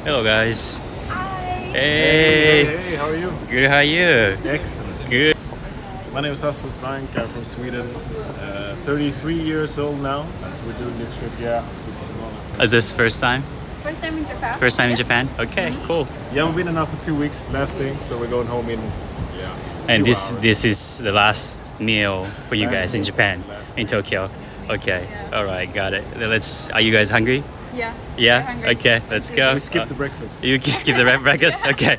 Hello, guys. Hi. Hey. Hey, how are you? Good. How are you? Excellent. Good. My name is Rasmus Bank. I'm from Sweden. 33 years old now. As we're doing this trip, yeah. It's Is this first time? First time in Japan. First time in Yes. Japan? Okay, cool. yeah, we've been enough for 2 weeks. Last thing, so we're going home in And 2 this hours. this is the last meal for you Last guys in meal. Japan, Last in meal. Tokyo. Okay. Yeah. All right, got it. Let's. Are you guys hungry? Yeah. Yeah. We're hungry. Okay. Let's go. We skipped the breakfast. You can skip the breakfast. Okay.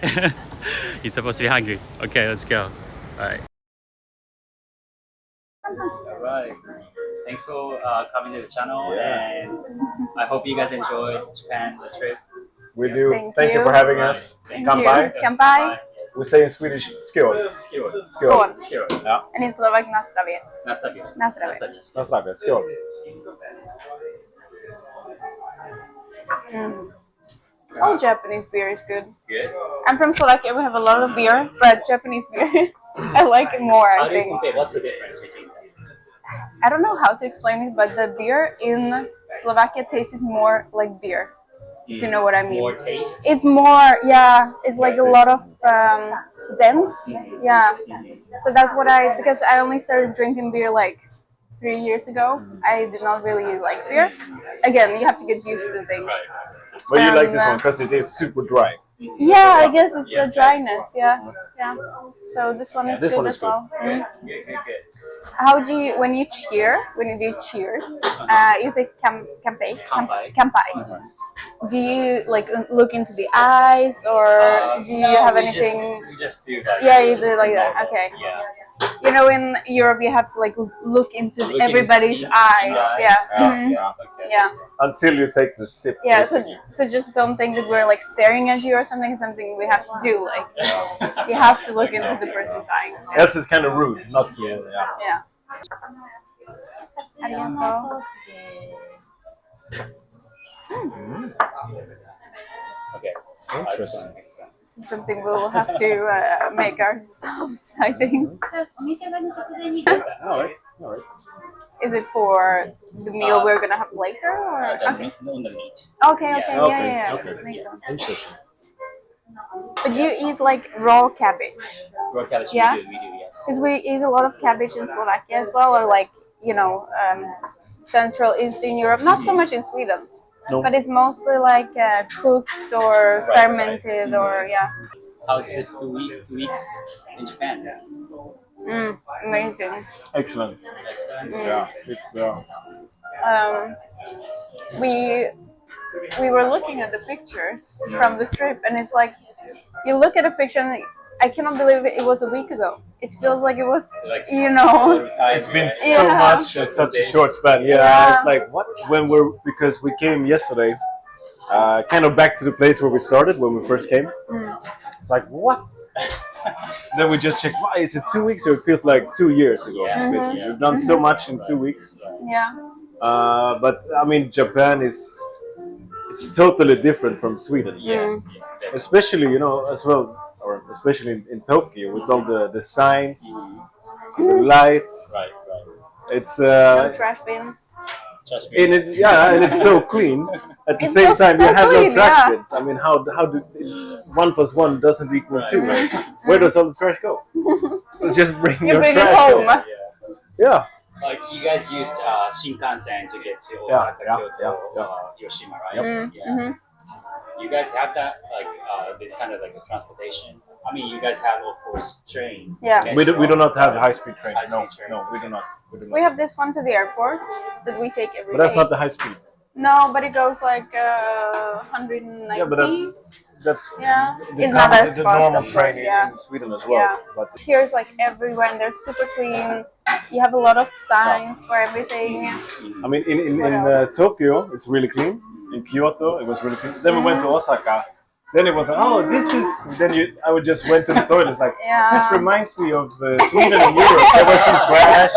You're supposed to be hungry. Okay, let's go. All right. All right. Thanks for coming to the channel, Yeah. and I hope you guys enjoyed Japan the trip. We do. Thank you you. for having us. Thank Come you. by. Kanpai. We say in Swedish, skål. Skål. Skål. Skål. Yeah. And in Slovak, nastawie. Nastawie. Nastawie. That's not bad. Skål. All Japanese beer is good. Good. I'm from Slovakia. We have a lot of beer, but Japanese beer, I like it more. How I do you think. compare? What's the difference between them? I don't know how to explain it, but the beer in Slovakia tastes more like beer. If you know what I mean. More taste. It's more, yeah. It's like a lot of dense, yeah. So that's what because I only started drinking beer like 3 years ago. I did not really like beer. Again, you have to get used to things. But you like this Um, one because it is super dry. Yeah, I guess it's the dryness. Yeah, yeah. So this one is This good one is as well. Mm. Good. How do you when you do cheers? You say kampai. Kanpai. Kampai. Do you like look into the eyes, or do you have anything? We just do that. Yeah, you do like that. Okay. Yeah. You know, in Europe, you have to like look into Look everybody's into eyes. the Yeah. eyes. Mhm. Yeah. Yeah. Until you take the sip. Yeah. So just don't think that we're like staring at you or something. Something we have to do. Like you have to look into the person's eyes. Yeah. Else it's kind of rude not to. Yeah. Yeah. Arigato. Okay. Interesting. This is something we'll have to make ourselves, I think. お召し上がりの直前に All right. All right. Is it for the meal we're gonna have later? Or? Okay. On the meat. Okay, okay, yeah, Okay, yeah, yeah. okay. Makes sense. Interesting. But you eat like raw cabbage? Raw cabbage. Yeah? We do. Yes. Because we eat a lot of cabbage in Slovakia as well, or like, Central Eastern Europe. Not so much in Sweden. No. But it's mostly like cooked or Right, fermented or, yeah. How's this 2 weeks in Japan? Amazing. Excellent. Excellent. Yeah. It's. We were looking at the pictures from the trip, and it's like you look at a picture and I cannot believe it was a week ago. It feels like it was, It's been so Yeah. much in such a short span. Yeah, Yeah. it's like what because we came yesterday, kind of back to the place where we started when we first came. It's like what? Then we just checked. Why is it 2 weeks? Or it feels like 2 years ago. Yeah. Basically, we've done so much in 2 weeks. Yeah. But I mean, Japan it's totally different from Sweden. Yeah. Especially as well, or especially in Tokyo with all the signs, the lights. Right. It's No trash bins. Trust and me. and it's so clean. At the It's same so- time, so you have clean, no trash yeah. bins. I mean, how do 1 + 1 doesn't equal 2? Right. Where does all the trash go? Let's just bring You your bring it trash home. Yeah. Like you guys used Shinkansen to get to Osaka, Yeah, Kyoto, yeah. Hiroshima, right? Yep. Yeah. You guys have that this kind of like a transportation. I mean, you guys have of course train. Yeah. We do not have the high-speed train. High-speed train. No, we do not. We have this one to the airport that we take every day. But that's not the high speed. No, but it goes like 190. Yeah, but that's Yeah. the It's not common- as the fast, normal of train course, yeah. in Sweden as well. Yeah. But Here is like everywhere, and they're super clean. You have a lot of signs for everything. I mean, in What else? Tokyo, it's really clean. In Kyoto, it was really clean. Then we went to Osaka. Then it was like, oh, this is. Then I would just went to the toilet. It's like, Yeah. this reminds me of Sweden and Europe. There was some trash,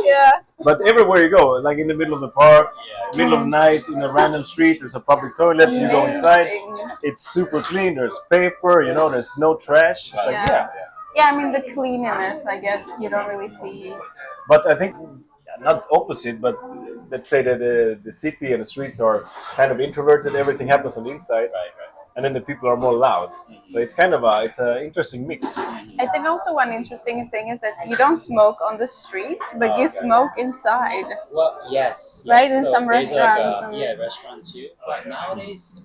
Yeah. But everywhere you go, like in the middle of the park, Yeah. middle of the night, in a random street, there's a public toilet. You go inside, Amazing. it's super clean. There's paper, there's no trash. It's like, Yeah. Yeah, I mean the cleanliness, I guess you don't really see. But I think not opposite, but let's say that the city and the streets are kind of introverted. Everything happens on the inside. Right. and then the people are more loud. So it's kind of it's an interesting mix. I think also one interesting thing is that you don't smoke on the streets, but you smoke inside. Well, yes. Right, in So some there's restaurants Like and- yeah, restaurant too. But nowadays,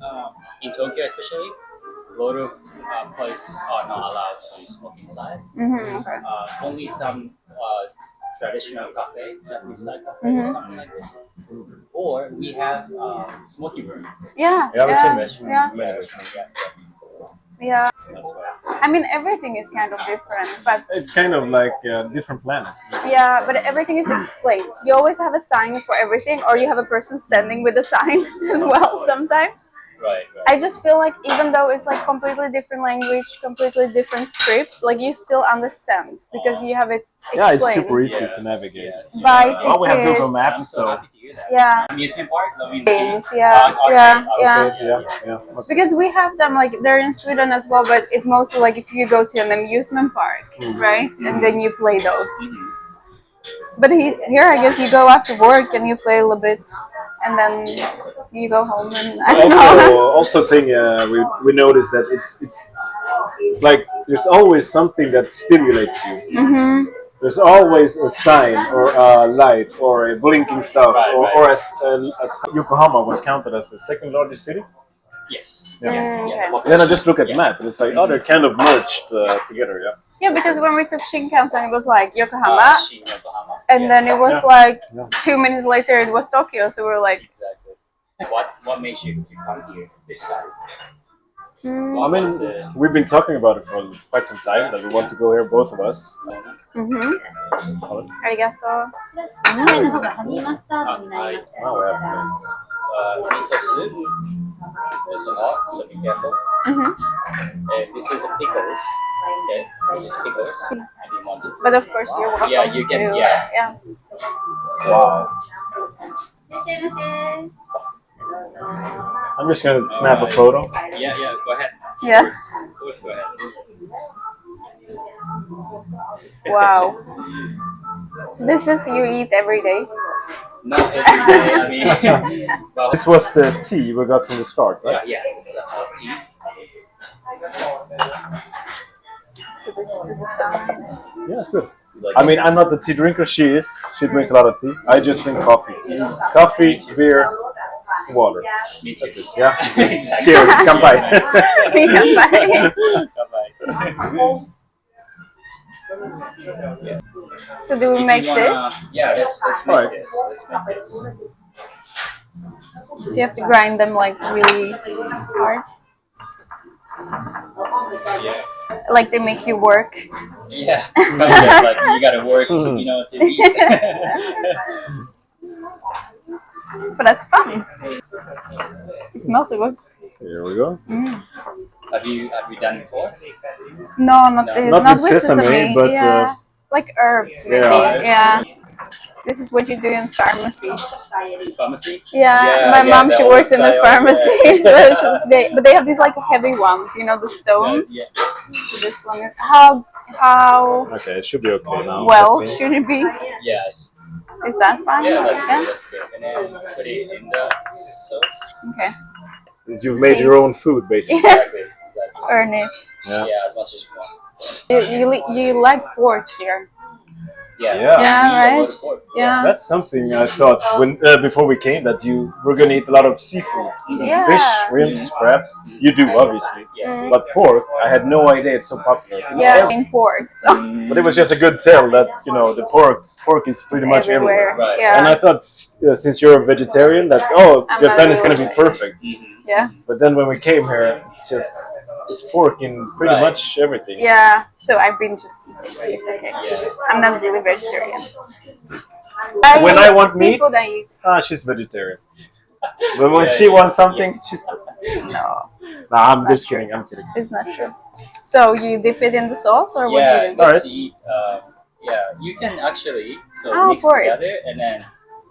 in Tokyo especially, a lot of places are not allowed to smoke inside. Okay. Only some traditional cafe, Japanese style cafe, or something like this. Or we have smoking room. Yeah. Yeah, I've seen Restaurant, Yeah. many restaurants. Yeah. That's why. I mean, everything is kind of different, but It's kind of like different planets. yeah, but everything is explained. You always have a sign for everything, or you have a person standing with a sign as well sometimes. Right. I just feel like even though it's like completely different language, completely different script, like you still understand because you have it explained. Yeah, it's super easy Yeah. to navigate. Yes. Buy Oh, we have Google tickets. Maps, I'm so so happy to hear that. Yeah. Amusement park? I mean, Games, the- yeah, arcades, yeah. arcades, yeah. Okay. Because we have them like they're in Sweden as well, but it's mostly like if you go to an amusement park, right? And then you play those. But here, I guess you go after work and you play a little bit, and then you go home and I don't know. Also thing we noticed that it's like there's always something that stimulates you. There's always a sign or a light or a blinking stuff or Yokohama was counted as the second largest city. Yes. Okay. Then I just look at the map and it's like, oh, they're kind of merged together, yeah. Yeah, because when we took Shinkansen, it was like Yokohama, Yokohama. and then it was Yeah. like Yeah. 2 minutes later it was Tokyo. So we were like, Exactly. What makes you to come here this time? mm, I What mean, was the we've been talking about it for quite some time that we want to go here, both of us. arigato. こちらスミレの方がハニーマスタードになります。 Now we have plans. miso soup? There's a lot, so be careful. And this is pickles. Okay, this is pickles. I didn't want to. But of course you're welcome. Yeah, you can- to, yeah. Wow. いらっしゃいませ。 I'm just gonna snap a photo. Yeah, go ahead. Yeah. Of course, go ahead. Wow. So this is you eat every day. Not every day. I mean, well, This was the tea we got from the start, right? yeah, it's tea. Put this to the side. Yeah, it's good. Like I mean, I'm not the tea drinker. She is. She drinks a lot of tea. I just drink coffee. Coffee, beer, water. me too. Yeah. Exactly. Cheers. Kanpai. Bye. Bye-bye. So do we If make you wanna- this? Yeah, let's make Alright. this. Let's make this. So you have to grind them like really hard. Yeah. Like they make you work. Yeah. Kind of like you gotta work to to eat. But that's fun. It smells so good. Here we go. Have you done it before? No, not this. Not Not with with sesame, but, yeah. Like herbs, maybe. yeah. Yeah. This is what you do in pharmacy. Pharmacy? Yeah, Yeah, my yeah, mom, the she old works in the style, pharmacy. yeah. So but they have these like heavy ones, you know, the stone. Yeah. So this one, how Okay, it should be okay now. well Okay. should it be? Yeah. Is that fine? Yeah, that's Okay. good. That's good. And then put it in the sauce. Okay. You've made your own food, basically. Exactly. Exactly. Earn it. Yeah. Yeah, as much as you want. You like pork here? Yeah. Yeah. Yeah, We eat a lot right? of pork. Yeah. That's something I thought when before we came that you were gonna eat a lot of seafood, Yeah. fish, shrimps, crabs. You do obviously, Yeah. but pork, I had no idea it's so popular. Yeah, in pork. So But it was just a good tell that the pork is pretty much everywhere. Right. Yeah. And I thought since you're a vegetarian that I'm Japan not is gonna be really. perfect. yeah. But then when we came here, it's pork in pretty Right. much everything. Yeah. So I've been just eating. It's okay. Yeah. I'm not really vegetarian. When I want meat, seafood, I eat. she's vegetarian. But when Yeah, she yeah. wants something, she's. No, Nah, I'm not just true. kidding. I'm kidding. it's not true. So you dip it in the sauce, or what do Yeah, you do? let's Alright. eat. Yeah, you can actually Oh, mix pour it. together and then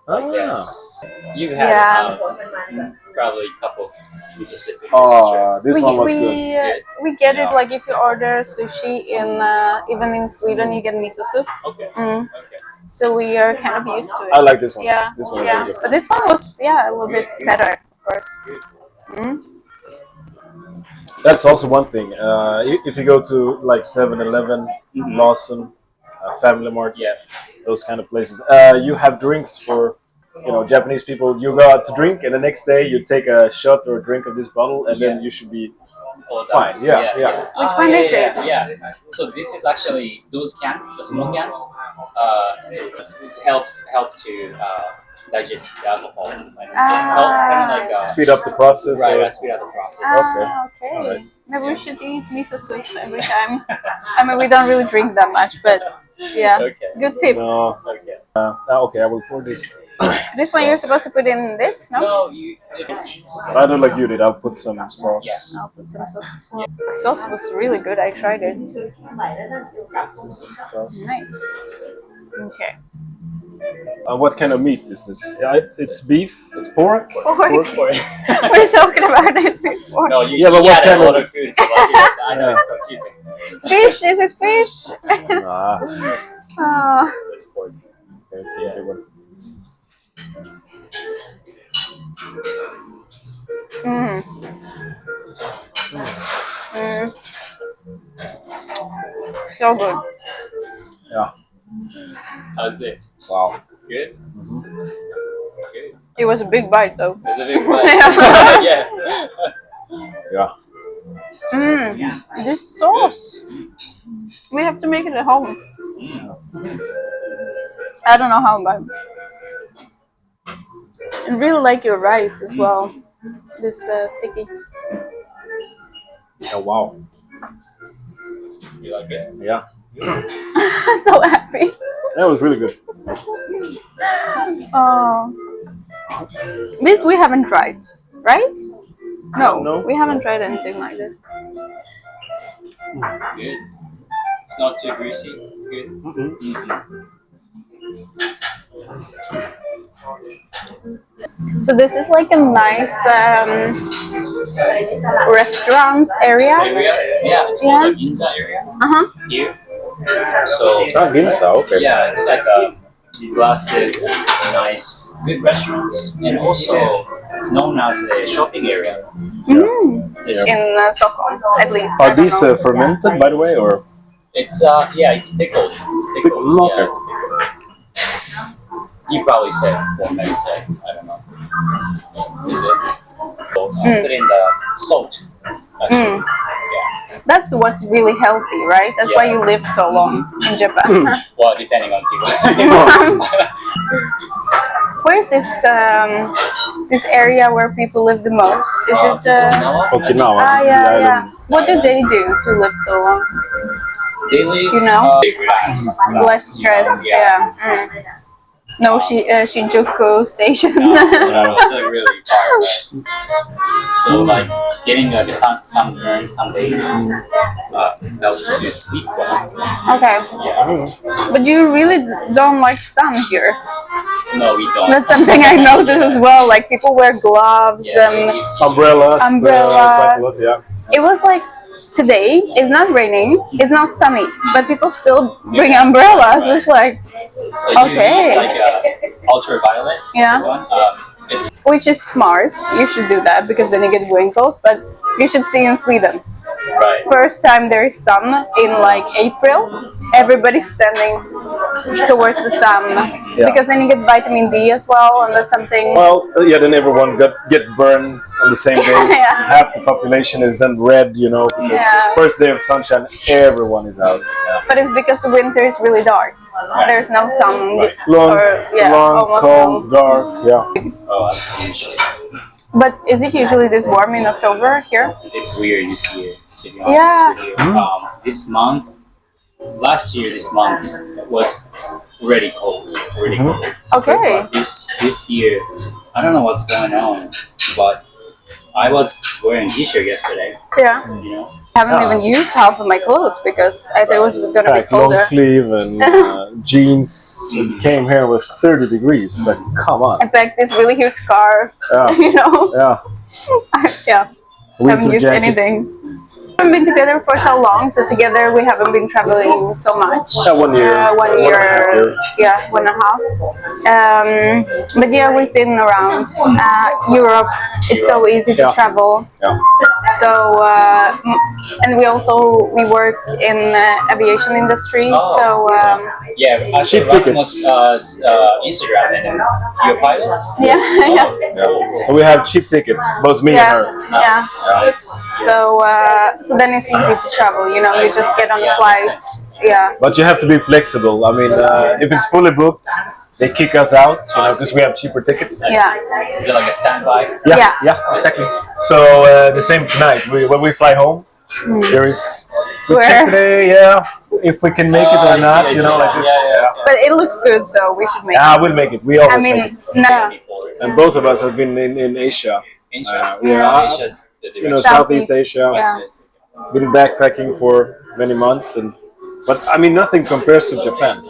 like Ah. this. You have Yeah. probably a cup of miso soup. Oh, this one was good. We get it Yeah. like if you order sushi in even in Sweden you get miso soup. Okay. Mm. Okay. So we are kind of used to it. I like this one. Yeah, This one is yeah. really good. But this one was a little bit better, of course. Mm. That's also one thing. If you go to like 7-Eleven, Lawson, Family Mart, Yeah. those kind of places, you have drinks for Japanese people. You go out to drink, and the next day you take a shot or a drink of this bottle, and then you should be All that. fine. Yeah. Which one is it? Yeah. So this is actually those the small cans. It help to digest the alcohol. And help kind of like Speed up the process. right, or- speed up the process. Okay. Alright. Maybe we should eat miso soup every time. I mean, we don't really drink that much, but yeah. Okay. Good tip. No. Okay. Okay, I will pour this. This one you're supposed to put in this, no? No, you. I do like you did. I'll put some sauce. Yeah. I'll put some sauce as well. The sauce was really good. I tried it. Some sauce. Nice. Okay. What kind of meat is this? It's beef. It's pork. Pork. Pork. We're talking about it before. No, you. Yeah, but you what added kind a lot of- of food? So I know it's confusing. Fish? Is it fish? Ah, Oh. It's pork. okay, take a big one. Mm. Mm. So good. Yeah. How's it? Wow. Good. Good. It was a big bite though. It's a big one. Yeah. Yeah. Mm. This sauce. We have to make it at home. I don't know how, but I really like your rice as well. This sticky. Oh wow. You like it? Yeah. So happy. That was really good. Oh. This we haven't tried, right? No, No. we haven't tried anything like this. Good. It's not too greasy. Good. So this is like a nice restaurants area. Area? Yeah, it's called the Ginza area Uh-huh. here. So Ah, Ginza. Okay. yeah, it's like a classic, nice, good restaurants, and also it's known as a shopping area. It's, In Stockholm, at least. Are I don't these know. fermented, by the way, or? it's yeah, it's pickled. It's pickled. Pickled, okay. Yeah, it's pickled. You probably said fermented. I don't know. Is it? So, put in the salt. That's it. Yeah. That's what's really healthy, right? That's why you live so long in Japan. Well, depending on people. Where's this area where people live the most? Is it? Okinawa? Okinawa. Ah, the yeah, island. yeah. What do they do to live so long? They live, You know? they relax. Less stress. Yeah. Mm. No, Shinjuku Station. It's like really far away. So like getting the sunburn some days helps to sleep well. Okay, Yeah. but you really don't like sun here. No, we don't. That's something I noticed as well. Like people wear gloves and Umbrellas. Umbrellas. Quite a lot, yeah. it was like today. It's not raining. It's not sunny, but people still bring umbrellas. It's like So Okay. you need like ultraviolet Yeah. one. It's which is smart. You should do that because then you get wrinkles. But you should see in Sweden. right. First time there is sun in like April, everybody's standing towards the sun because then you get vitamin D as well, and that's something. Well, yeah, then everyone get burned on the same day. Yeah. Half the population is then red, because Yeah. first day of sunshine, everyone is out. But it's because the winter is really dark. There's no sun. Long, long, almost cold, no. dark, yeah. Oh, I see. But is it usually this warm in October here? It's weird this year, to be honest Yeah. with you. This month, last year, this month was really cold, really cold. Okay. But this year, I don't know what's going on, but I was wearing a t-shirt yesterday. Yeah. You know, I haven't even used half of my clothes because I thought it was gonna be Like long colder. sleeve and jeans. Came here was 30 degrees. Like, come on. I packed this really huge scarf. Yeah, You know. yeah. Yeah. haven't used anything. We haven't been together for so long, so together we haven't been traveling so much. 1 year. 1 year. Yeah, 1.5. But yeah, we've been around Europe. It's so easy to travel. Yeah. So and we work in aviation industry. So Yeah, I Cheap cheap Rasmus Instagram and then you're a pilot? yeah, yeah, So we have cheap tickets, both me and yeah, her. yeah. Nice. So then it's easy to travel. You know, you just get on a flight. Yeah. But you have to be flexible. I mean, if it's fully booked, they kick us out, you know, because we have cheaper tickets. Yeah. Is it like a standby? Yeah. Yeah, exactly. So the same tonight. When we fly home, there is we check Where? today, yeah, if we can make it or not, you know, like this. Yeah. But it looks good, so we should make Ah, it. we'll make it. We always I make mean, it. no. And both of us have been in Asia. Asia. Yeah. Asia. You know, Southeast Asia. Yeah. Been backpacking for many months, but I mean, nothing compares to Japan.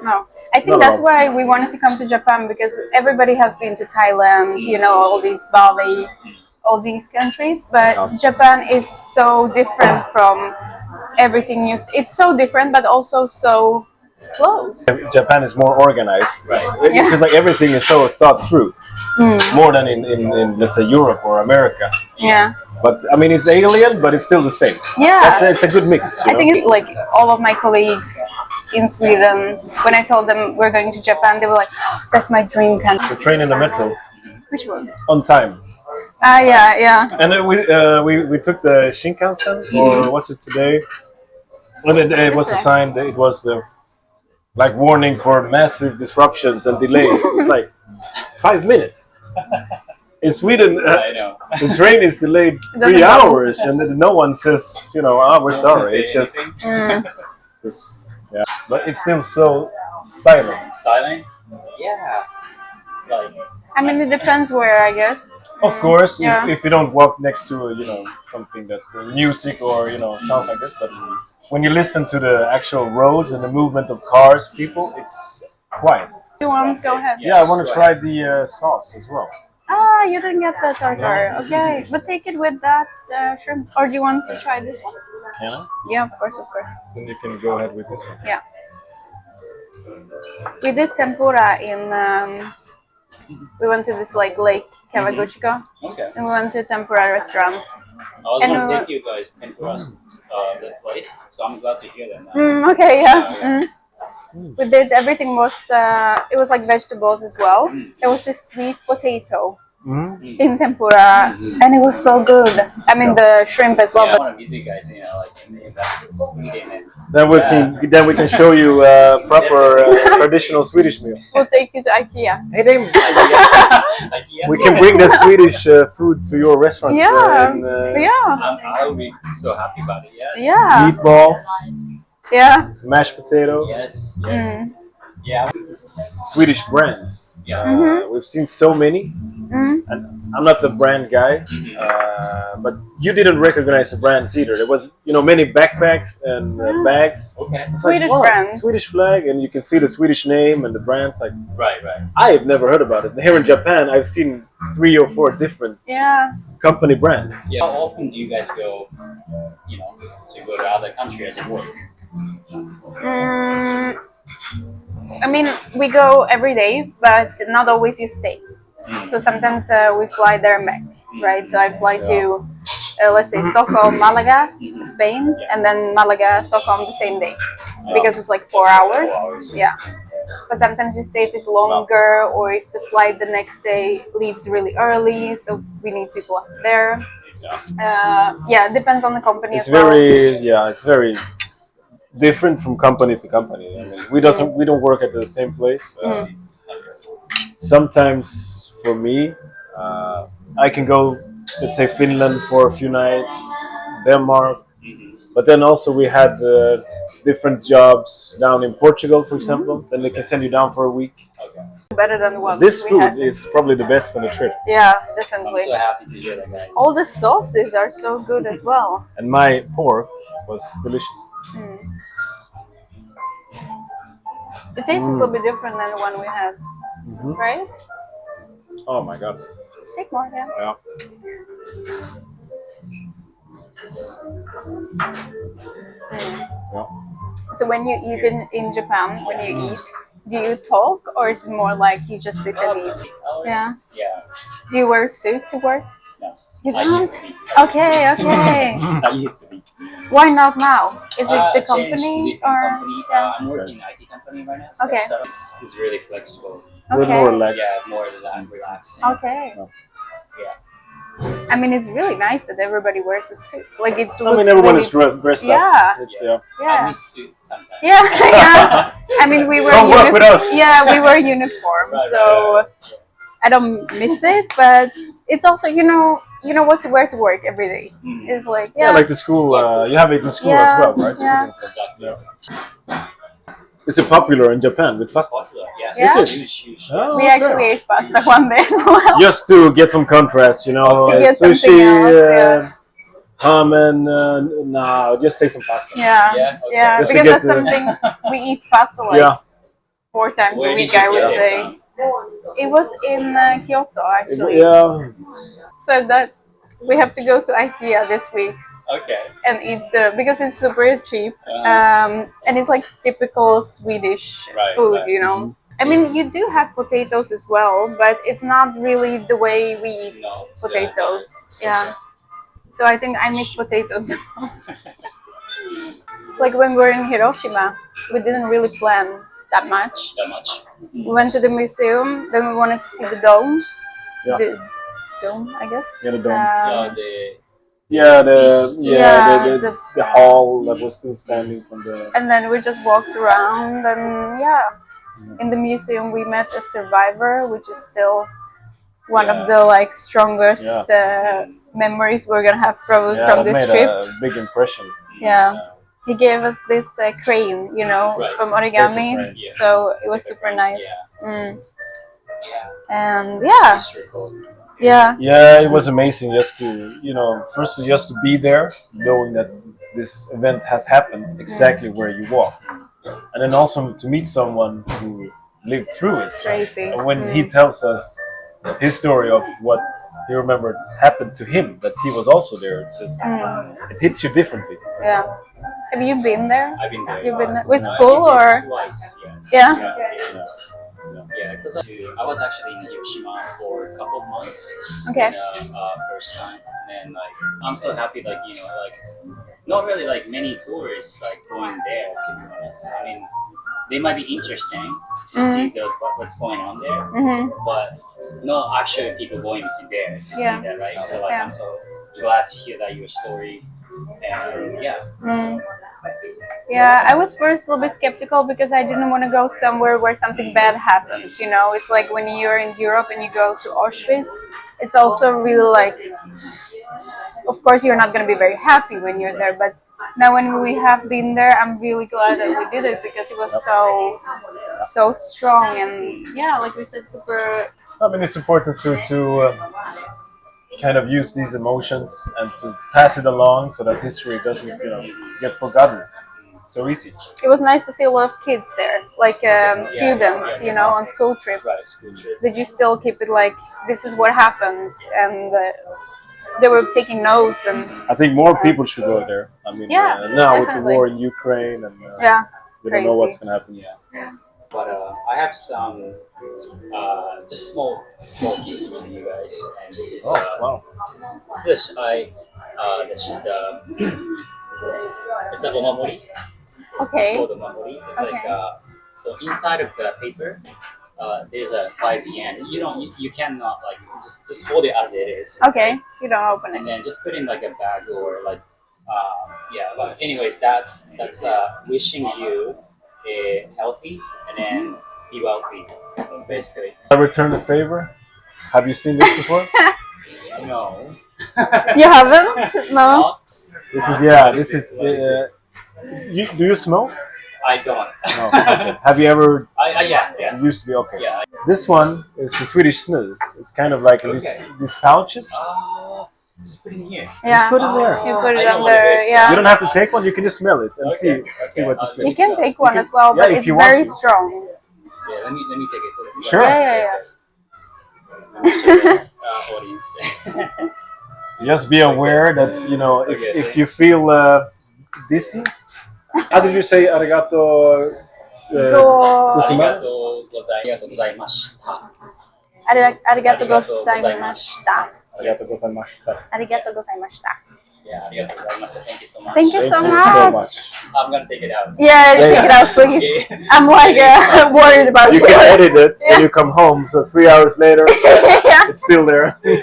No. I think No, that's no. why we wanted to come to Japan, because everybody has been to Thailand, you know, all these Bali, all these countries, but Japan is so different from everything it's so different, but also so close. Japan is more organized. Right. Because like everything is so thought through, more than in let's say Europe or America. Yeah. But I mean, it's alien, but it's still the same. Yeah. It's a good mix. You I know? think it's like all of my colleagues in Sweden, when I told them we're going to Japan, they were like, that's my dream country. The train in the metro Which one? on time, Yeah. and then we took the Shinkansen, or was it today? And it was a sign that it was like warning for massive disruptions and delays. It was like 5 minutes. In Sweden, I know. the train is delayed doesn't 3 come. hours, and then no one says, you know, we're sorry. It's just, yeah. But it's still so silent. Silent? Yeah. Like, I mean, it depends where, I guess. Of course, Yeah. if you don't walk next to, you know, something that music or, you know, sounds like this, but when you listen to the actual roads and the movement of cars, people, it's quiet. You want? Go ahead. Yeah, I want to try the sauce as well. Ah, you didn't get the tartar. Okay, but take it with that shrimp. Or do you want to try this one? Can I? Yeah, of course, of course. Then you can go ahead with this one. Yeah. We did tempura in. We went to this like Lake Kawaguchiko, okay. and we went to a tempura restaurant. I was And, going to take you guys tempura that place, so I'm glad to hear that now. Okay, yeah. We did everything was it was like vegetables as well. There was this sweet potato in tempura, and it was so good. I mean the shrimp as well. Yeah, I But want to visit you guys, you know, like in that Sweden and Then we can show you proper traditional Swedish meal. we'll take you to IKEA. Hey, then IKEA. we can bring the Swedish food to your restaurant. Yeah, and, yeah, I'll be so happy about it. Yes. yeah, meatballs, yeah. mashed potatoes, Yes. Yes. Yeah. Swedish brands. Yeah. We've seen so many. And I'm not the brand guy, but you didn't recognize the brands either. There was, you know, many backpacks and bags. Okay. It's Swedish wow, brands. Swedish flag, and you can see the Swedish name and the brands. Like, Right. Right. I have never heard about it. Here in Japan, I've seen 3 or 4 different Yeah. company brands. Yeah. How often do you guys go? You know, to go to other countries and work? I mean, we go every day, but not always you stay. So sometimes we fly there and back, right? So I fly to, let's say, Stockholm, Malaga, Spain, and then Malaga, Stockholm the same day, because it's like 4 hours. 4 hours. Yeah. But sometimes you stay if it's longer, or if the flight the next day leaves really early, so we need people up there. Yeah, it depends on the company It's as well. it's very different from company to company. I mean, we don't work at the same place. Sometimes for me, I can go, let's say, Finland for a few nights, Denmark, but then also we had different jobs down in Portugal, for example. Then they can send you down for a week. Better than what This we food had. is probably the best on the trip. Yeah, I'm definitely. so happy to hear that, guys. All the sauces are so good as well. And my pork was delicious. The taste is a little bit different than the one we had, right? Oh my god. Take more, yeah. Yeah. Yeah. So when you eat in Japan, when you eat, do you talk or is it more like you just sit and eat? Yeah. Yeah. Do you wear a suit to work? No. You I don't? used to be. Okay, okay. I used to be. Why not now? Is it the I changed company different or? company. Yeah. I'm working in IT company right now. So Okay. it's really flexible. A bit more relaxed. Yeah, more relaxing. Okay. Yeah. I mean, it's really nice that everybody wears a suit. Like it looks I mean, everyone really, is dressed Yeah. up. It's, I Yeah. miss suit sometimes. Yeah, yeah. I mean, we were Don't work with us. Yeah, we were uniform, Right, so right. I don't miss it. But it's also you know what to wear to work every day. Mm. It's like Yeah, like the school. You have it in the school as well, right? School Yeah. uniform. Exactly. Is it popular in Japan with pasta? Popular. Yes. Yeah. Is it? Huge. Oh. we Okay. actually ate pasta one day as well. Just to get some contrast, you know, To get sushi, something else, ramen. No, just take some pasta. Yeah, Yeah, okay. yeah, Just to because get that's the- something we eat pasta like Yeah, 4 times Where a did week. you I would get it say from? it was in Kyoto actually. yeah. So that we have to go to IKEA this week Okay. and eat because it's super cheap and it's like typical Swedish Right, food, right. you know. I mean, you do have potatoes as well, but it's not really the way we eat No. potatoes. Yeah. So I think I miss potatoes the most. Like when we were in Hiroshima, we didn't really plan that much. That much. We went to the museum, then we wanted to see the dome. Yeah. The dome, I guess. Yeah, the dome. Yeah, The hall that was still standing from the. And then we just walked around, and in the museum we met a survivor, which is still one of the like strongest memories we're gonna have probably Yeah, from that this made trip. a big impression. Yeah, he gave us this crane, you know, Right. from origami, Paper crane. Yeah. so it was Paper super cranes, nice. yeah. And yeah, History code. yeah, Yeah, it was amazing just to, firstly just to be there, knowing that this event has happened exactly where you walk. And then also to meet someone who lived through it. crazy. And when he tells us his story of what he remembered happened to him, that he was also there, it's just, it hits you differently. Yeah. Have you been there? I've been there. You've been there twice. with I've school been there or? twice? Yes. Yeah. Yeah, because I was actually in Hiroshima for a couple of months. Okay. First time, and like I'm so happy, like not really like many tourists like going there. To be honest, I mean they might be interesting to see what's going on there, but no actual people going to there to see that, right? So like I'm so glad to hear that your story, and Yeah, I was first a little bit skeptical because I didn't want to go somewhere where something bad happens. You know, it's like when you're in Europe and you go to Auschwitz, it's also really like, of course, you're not going to be very happy when you're there. But now when we have been there, I'm really glad that we did it because it was so strong and like we said, super. I mean, it's important to kind of use these emotions and to pass it along so that history doesn't, get forgotten so easy. It was nice to see a lot of kids there, like students, on school trip. right, school trip. Did you still keep it like this is what happened and they were taking notes and I think more people should go there. I mean, Yeah, now with the definitely. war in Ukraine and we don't know crazy. what's going to happen. But I have some just small gift for you guys, and this is Wow. this it's a omamori. It's okay, called omamori. It's like so inside of the paper. There's a 5 yen. You cannot like just hold it as it is. okay, you don't open And it. then just put in like a bag or like But anyways, that's wishing you a healthy and then be wealthy, basically. I return the favor. Have you seen this before? No. You haven't? No. This is. Do you smoke? I don't. No. Okay. Have you ever? Yeah. Used to be okay. Yeah. This one is the Swedish snus. It's kind of like these pouches. Just put it in here. Yeah. Put it there. You put I it know what under. it is. You Yeah. don't have to take one. You can just smell it and see what you feel. You can take one can- as well, yeah, but if it's you want very to. strong. Yeah. Let me take it. So Sure. Yeah. Audience. Just be aware that if Okay, if you thanks. feel dizzy. How did you say arigato? Go. ありがとうございました。ありがとうございました。ありがとうございました。ありがとうございました。Yeah, ありがとうございました。Thank you so much. Thank you so Thank you much. so much. I'm gonna take it out. Yeah, take it out, please. I'm like worried about You you. can edit it when you come home, so 3 hours later, Yeah, it's still there. still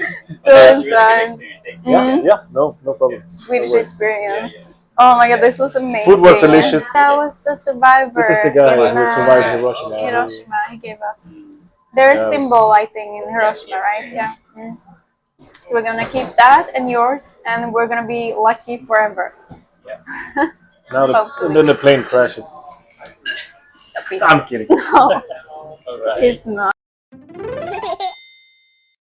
That's a really good inside. experience. Thank you. Yeah, no problem. Swedish No worries. experience. Oh my god, this was amazing. Food was delicious. That was the survivor. This is the guy who in, survived Hiroshima. Hiroshima, he gave us their Yes. symbol, I think, in Hiroshima, right? Yeah. Mm. So we're gonna keep that and yours, and we're gonna be lucky forever. Now Hopefully. and then the plane crashes. Stop it. I'm kidding. No, All right. it's not.